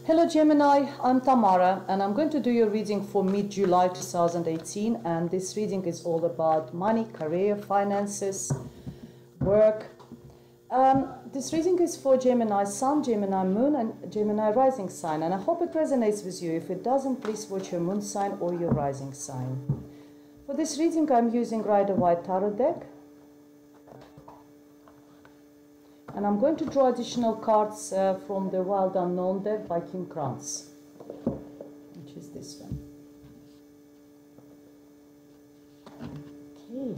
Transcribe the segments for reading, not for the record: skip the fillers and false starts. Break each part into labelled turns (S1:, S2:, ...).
S1: Hello Gemini, I'm Tamara and I'm going to do your reading for mid-July 2018, and this reading is all about money, career, finances, work. This reading is for Gemini Sun, Gemini Moon and Gemini Rising sign, and I hope it resonates with you. If it doesn't, please watch your Moon sign or your Rising sign. For this reading I'm using Rider-Waite Tarot deck. And I'm going to draw additional cards from the Wild Unknown deck by Kim Krantz, which is this one. Okay.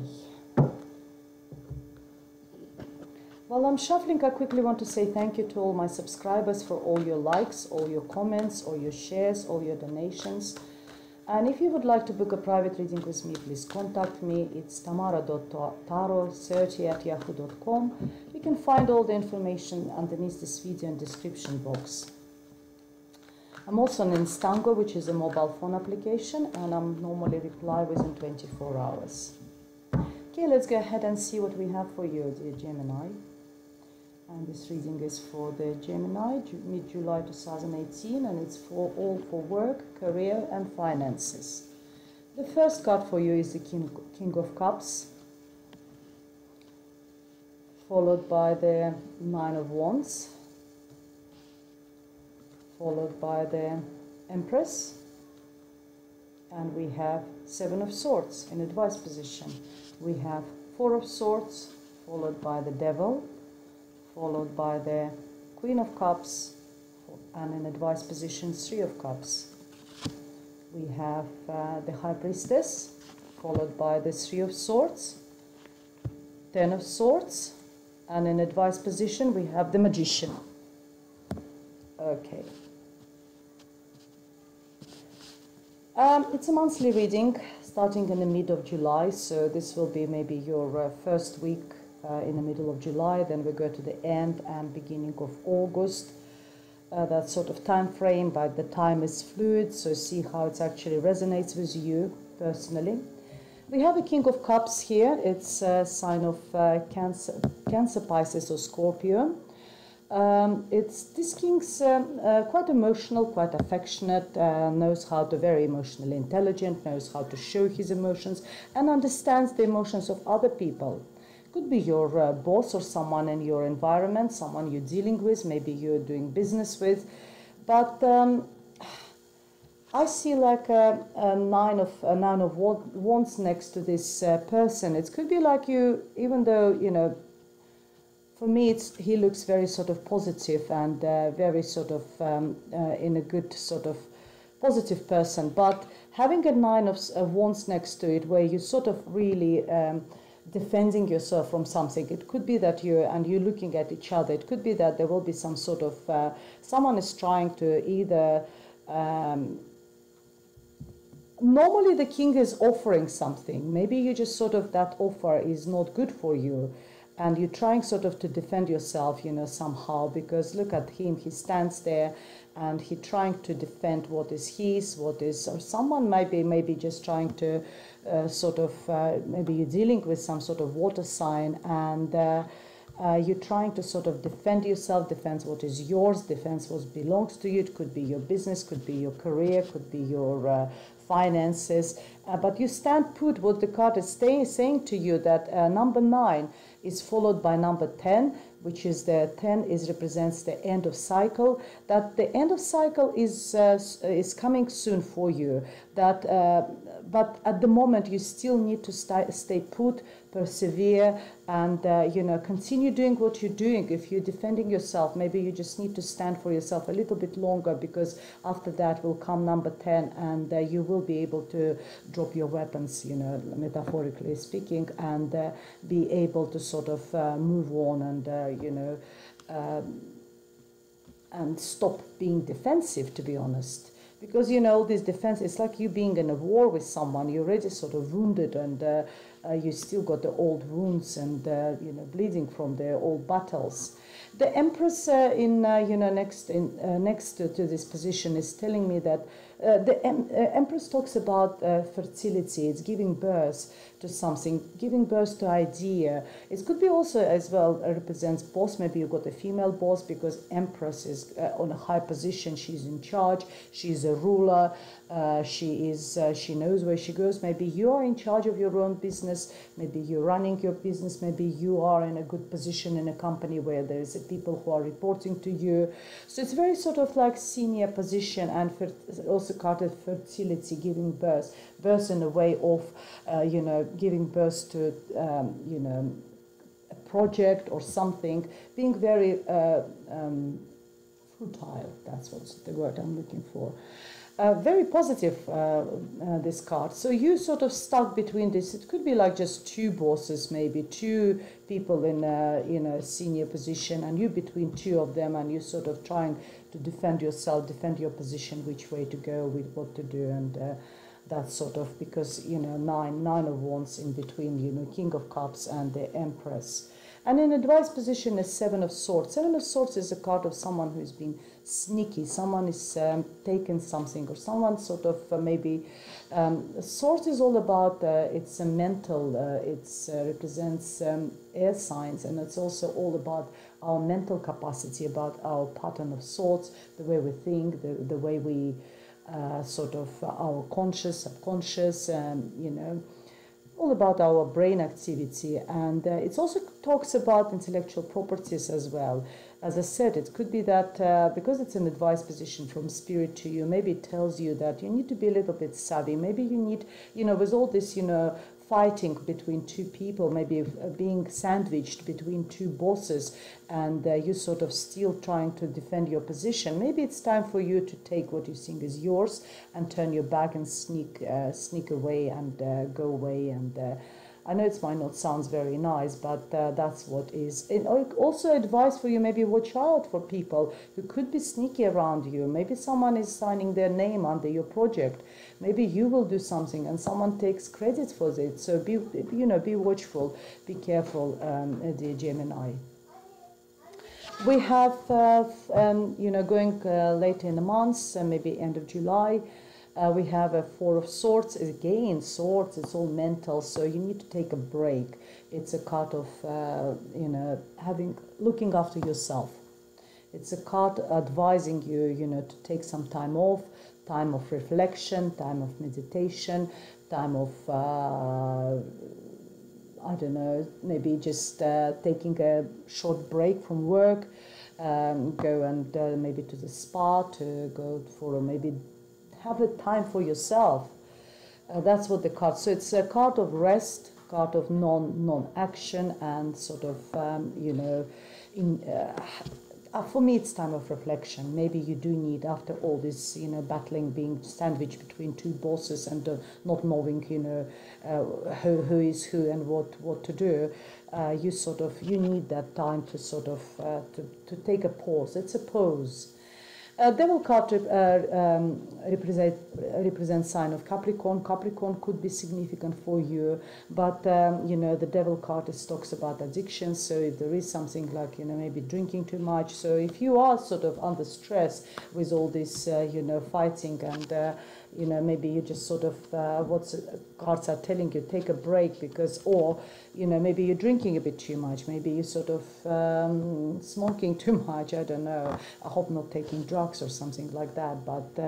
S1: While I'm shuffling, I quickly want to say thank you to all my subscribers for all your likes, all your comments, all your shares, all your donations. And if you would like to book a private reading with me, please contact me. It's tamara.taro30@yahoo.com. You can find all the information underneath this video in the description box. I'm also on Instango, which is a mobile phone application, and I'm normally reply within 24 hours. Okay, let's go ahead and see what we have for you, dear Gemini. And this reading is for the Gemini, mid-July 2018, and it's for all for work, career and finances. The first card for you is the King of Cups, followed by the Nine of Wands, followed by the Empress, and we have Seven of Swords in advice position. We have Four of Swords, followed by the Devil, followed by the Queen of Cups, and in advice position, Three of Cups. We have the High Priestess, followed by the Three of Swords, Ten of Swords, and in advice position, we have the Magician. Okay. It's a monthly reading starting in the mid of July, so this will be maybe your first week in the middle of July, then we go to the end and beginning of August. That sort of time frame, but the time is fluid, so see how it actually resonates with you personally. We have a King of Cups here. It's a sign of Cancer, Pisces or Scorpio. This king's quite emotional, quite affectionate, knows how to, very emotionally intelligent, knows how to show his emotions and understands the emotions of other people. Could be your boss or someone in your environment, someone you're dealing with, maybe you're doing business with. But I see like a nine of wands next to this person. It could be like you, even though, you know, for me, he looks very sort of positive and very sort of in a good sort of positive person. But having a nine of wands next to it, where you sort of really defending yourself from something. It could be that you're looking at each other. It could be that there will be some sort of someone is trying to either normally the king is offering something. Maybe you just sort of, that offer is not good for you, and you're trying sort of to defend yourself, you know, somehow, because look at him, he stands there and he's trying to defend what is his, what is, or someone maybe just trying to maybe you're dealing with some sort of water sign, and you're trying to sort of defend yourself, defend what is yours, defend what belongs to you. It could be your business, could be your career, could be your finances, but you stand put. What the card is saying to you, that number 9 is followed by number 10, which is the 10 represents the end of cycle. That the end of cycle is coming soon for you. That but at the moment you still need to stay put, persevere, and you know, continue doing what you're doing. If you're defending yourself, maybe you just need to stand for yourself a little bit longer, because after that will come number 10, and you will be able to drop your weapons, you know, metaphorically speaking, and be able to sort of move on and you know, and stop being defensive, to be honest. Because, you know, this defense, it's like you being in a war with someone. You're already sort of wounded, and you still got the old wounds and bleeding from the old battles. The Empress next to this position is telling me that the Empress talks about fertility. It's giving birth to something, giving birth to idea. It could be also as well represents boss. Maybe you've got a female boss because Empress is on a high position. She's in charge. She's a ruler. She knows where she goes. Maybe you are in charge of your own business. Maybe you're running your business. Maybe you are in a good position in a company where there's people who are reporting to you. So it's very sort of like senior position, and also card of fertility, giving birth in a way of giving birth to a project or something, being very fertile. That's what's the word I'm looking for. Very positive, this card. So you sort of stuck between this. It could be like just two bosses, maybe two people in a senior position, and you between two of them, and you sort of trying to defend yourself, defend your position, which way to go, with what to do, and that sort of, because nine of wands in between, King of Cups and the Empress. And in advice position is Seven of Swords. Seven of Swords is a card of someone who's been sneaky. Someone is taken something, or someone sort of maybe. Swords is all about, it's a mental, it represents air signs, and it's also all about our mental capacity, about our pattern of thoughts, the way we think, the way we sort of our conscious, subconscious, all about our brain activity. And it also talks about intellectual properties as well. As I said, it could be that because it's an advice position from spirit to you, maybe it tells you that you need to be a little bit savvy. Maybe you need, with all this, fighting between two people, maybe being sandwiched between two bosses, and you sort of still trying to defend your position. Maybe it's time for you to take what you think is yours and turn your back and sneak away and go away. And I know it might not sound very nice, but that's what is. And also advice for you, maybe watch out for people who could be sneaky around you. Maybe someone is signing their name under your project. Maybe you will do something and someone takes credit for it. So be watchful, be careful, dear Gemini. We have, going later in the month, maybe end of July, we have a Four of Swords. Again, swords, it's all mental, so you need to take a break. It's a card of, looking after yourself. It's a card advising you, to take some time off, time of reflection, time of meditation, time of, maybe just taking a short break from work, go and maybe to the spa, to go for maybe have a time for yourself. That's what the card. So it's a card of rest, card of non-action, and sort of for me it's time of reflection. Maybe you do need, after all this battling, being sandwiched between two bosses and not knowing who is who and what to do. You need that time to sort of to take a pause. It's a pause. Devil card represents sign of Capricorn. Capricorn could be significant for you, but the Devil card talks about addiction. So if there is something like maybe drinking too much, so if you are sort of under stress with all this fighting, and maybe you just sort of what cards are telling you, take a break, because, or maybe you're drinking a bit too much, maybe you sort of smoking too much, I don't know. I hope not taking drugs or something like that, but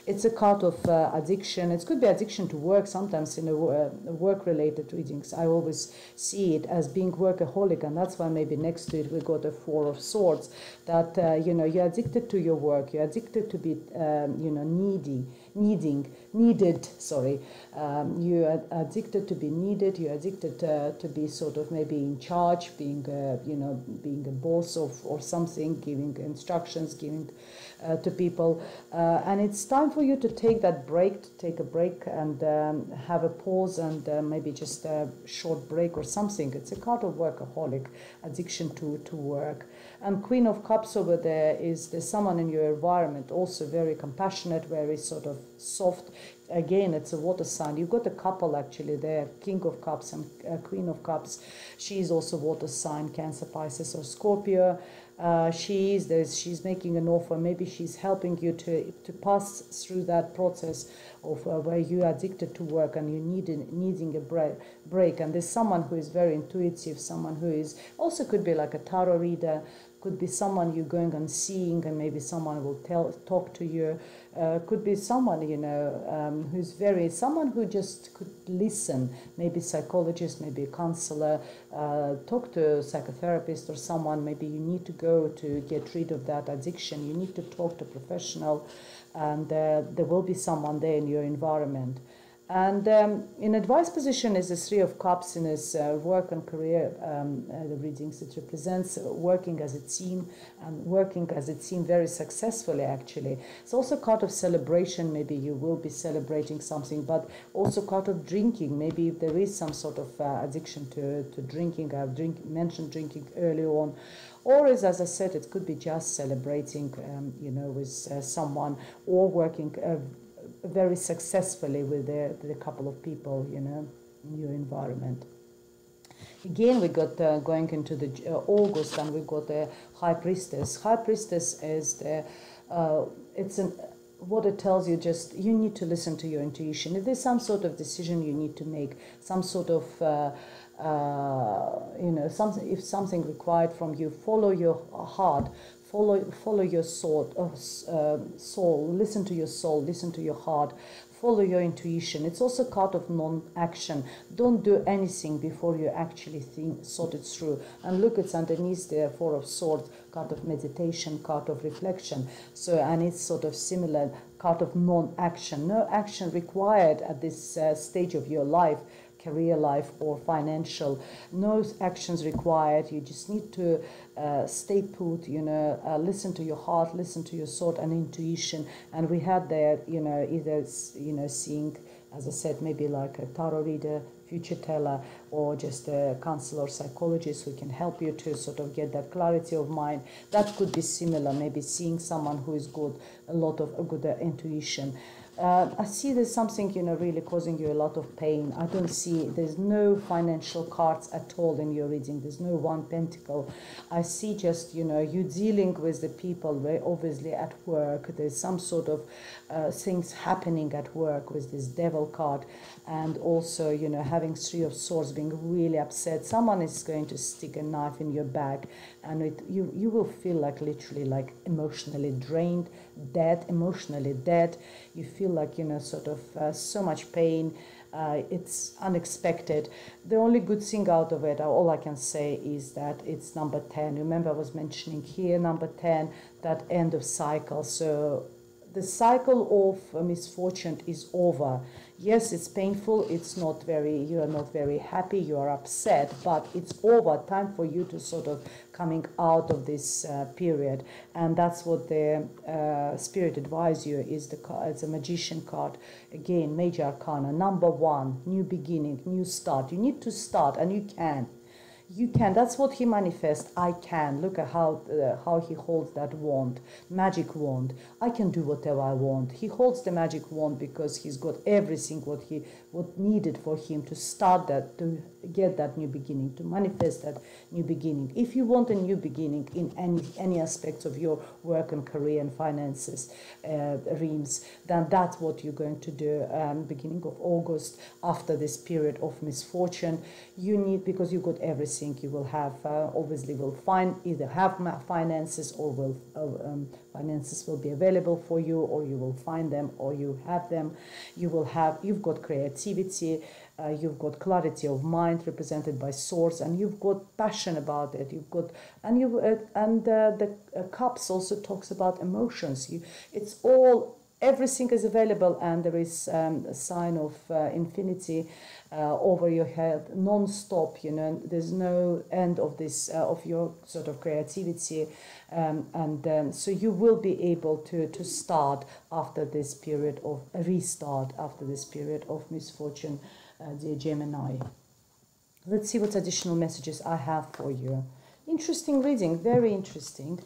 S1: it's a card of addiction. It could be addiction to work. Sometimes in work-related readings, I always see it as being workaholic, and that's why maybe next to it we got a Four of Swords, that you're addicted to your work, you're addicted to be needed. You are addicted to be needed. You're addicted to be sort of maybe in charge, being being a boss or something, giving instructions, giving to people, and it's time for you to take that break, and have a pause, and maybe just a short break or something. It's a card of workaholic, addiction to work. And Queen of Cups over there is there's someone in your environment, also very compassionate, very sort of soft, soft. Again, it's a water sign. You've got a couple actually there, King of Cups and Queen of Cups. She is also water sign, Cancer, Pisces, or Scorpio. She's making an offer. Maybe she's helping you to pass through that process of where you are addicted to work and you needing a break. And there's someone who is very intuitive, someone who is also could be like a tarot reader, could be someone you're going and seeing, and maybe someone will talk to you. Could be someone, who's someone who just could listen, maybe psychologist, maybe a counselor, talk to a psychotherapist or someone. Maybe you need to go to get rid of that addiction. You need to talk to a professional, and there will be someone there in your environment. And in advice position is the Three of Cups in his work and career. The readings, it represents working as a team and working as a team very successfully, actually. It's also a card of celebration. Maybe you will be celebrating something, but also a card of drinking. Maybe if there is some sort of addiction to drinking. I've mentioned drinking earlier on. Or as I said, it could be just celebrating, with someone, or working very successfully with a couple of people, in your environment. Again, we got going into the August, and we got the High Priestess. High Priestess is what it tells you, just you need to listen to your intuition. If there's some sort of decision you need to make, some sort of if something required from you, follow your heart. Follow your soul, listen to your soul, listen to your heart, follow your intuition. It's also a card of non-action. Don't do anything before you actually sort it through. And look, it's underneath the Four of Swords, card of meditation, card of reflection. So, and it's sort of similar, card of non-action. No action required at this stage of your life, career life or financial. No actions required. You just need to stay put, listen to your heart, listen to your soul and intuition. And we had there, either, seeing, as I said, maybe like a tarot reader, future teller, or just a counselor, psychologist who can help you to sort of get that clarity of mind. That could be similar, maybe seeing someone who is good, a lot of good intuition. I see there's something, really causing you a lot of pain. I don't see, there's no financial cards at all in your reading. There's no one pentacle. I see just, you dealing with the people very obviously at work. There's some sort of things happening at work with this devil card. And also, having Three of Swords, being really upset. Someone is going to stick a knife in your back, and you will feel like literally like emotionally drained, emotionally dead. You feel like, sort of so much pain. It's unexpected. The only good thing out of it, all I can say is that it's number 10. Remember, I was mentioning here, number 10, that end of cycle. So the cycle of misfortune is over. Yes, it's painful. You are not very happy. You are upset, but it's over. Time for you to sort of coming out of this period. And that's what the Spirit advise you is it's a Magician card. Again, Major Arcana, number 1, new beginning, new start. You need to start, and you can. You can. That's what he manifests. I can. Look at how he holds that wand, magic wand. I can do whatever I want. He holds the magic wand because he's got everything what needed for him to start that, to get that new beginning, to manifest that new beginning. If you want a new beginning in any aspects of your work and career and finances, realms, then that's what you're going to do. Beginning of August, after this period of misfortune, you need, because you got everything. You will have obviously will find either have finances or will finances will be available for you, or you will find them, or you have them. You've got creativity. You've got clarity of mind represented by Swords, and you've got passion about it. You've got, and the Cups also talks about emotions. It's all, everything is available, and there is a sign of infinity over your head, non-stop. There's no end of this of your sort of creativity, so you will be able to start after this period of restart, after this period of misfortune. Dear Gemini. Let's see what additional messages I have for you. Interesting reading, very interesting.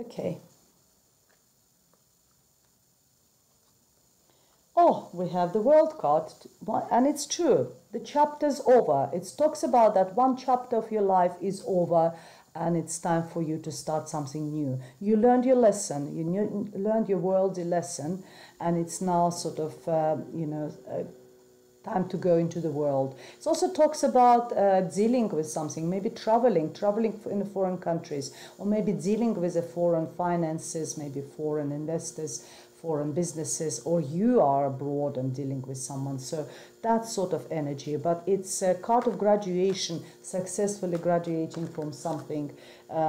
S1: Okay. Oh, we have the World card, and it's true. The chapter's over. It talks about that one chapter of your life is over, and it's time for you to start something new. You learned your lesson. You learned your worldly lesson, and it's now sort of, time to go into the world. It also talks about dealing with something, maybe traveling in foreign countries, or maybe dealing with the foreign finances, maybe foreign investors, foreign businesses, or you are abroad and dealing with someone. So that sort of energy. But it's a card of graduation, successfully graduating from something,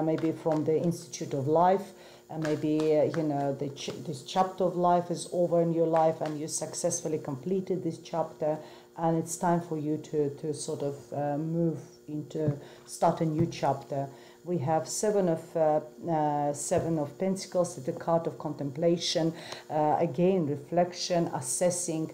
S1: maybe from the Institute of Life. Maybe this chapter of life is over in your life, and you successfully completed this chapter, and it's time for you to sort of move into start a new chapter. We have Seven of Pentacles, the card of contemplation, again reflection, assessing,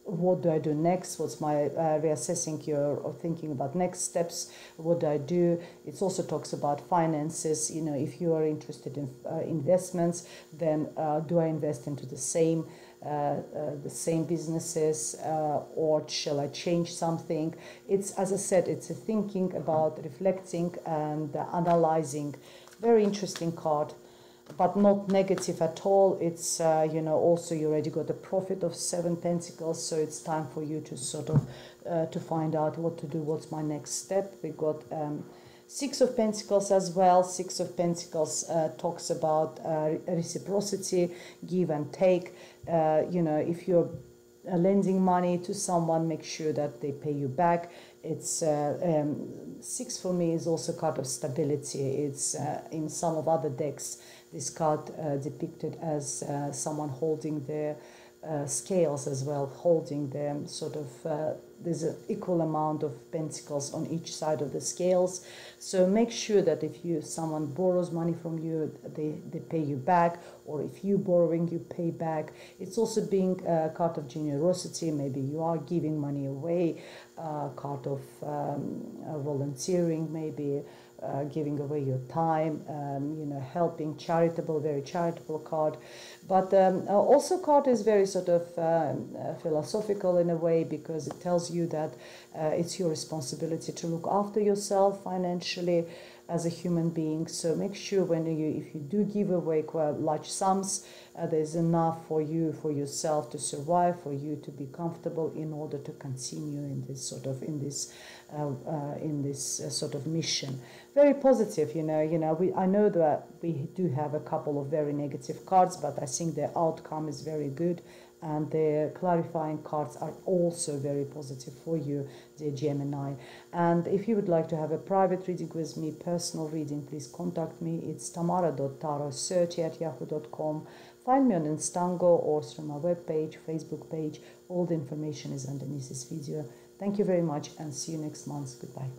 S1: what do I do next? What's my reassessing or thinking about next steps? What do I do? It also talks about finances. If you are interested in investments, then do I invest into the same businesses, or shall I change something? It's, as I said, it's a thinking about, reflecting and analyzing. Very interesting card, but not negative at all. It's also you already got the Prophet of Seven Pentacles, so it's time for you to sort of to find out what to do. What's my next step? We got Six of Pentacles as well. Six of Pentacles talks about reciprocity, give and take. If you're lending money to someone, make sure that they pay you back. It's six for me is also a card of stability. It's in some of other decks, this card depicted as someone holding their scales as well, holding them sort of, there's an equal amount of pentacles on each side of the scales. So make sure that if someone borrows money from you, they pay you back, or if you borrowing, you pay back. It's also being a card of generosity. Maybe you are giving money away, card of volunteering, maybe giving away your time, helping, charitable, very charitable card. But also card is very sort of philosophical in a way, because it tells you that it's your responsibility to look after yourself financially as a human being. So make sure if you do give away quite large sums, there's enough for you, for yourself to survive, for you to be comfortable in order to continue in this sort of sort of mission. Very positive, I know that we do have a couple of very negative cards, but I think the outcome is very good, and the clarifying cards are also very positive for you, dear Gemini. And if you would like to have a private reading with me, personal reading, please contact me. It's tamara.tarot30@yahoo.com. Find me on Instango or through my webpage, Facebook page. All the information is underneath this video. Thank you very much, and see you next month. Goodbye.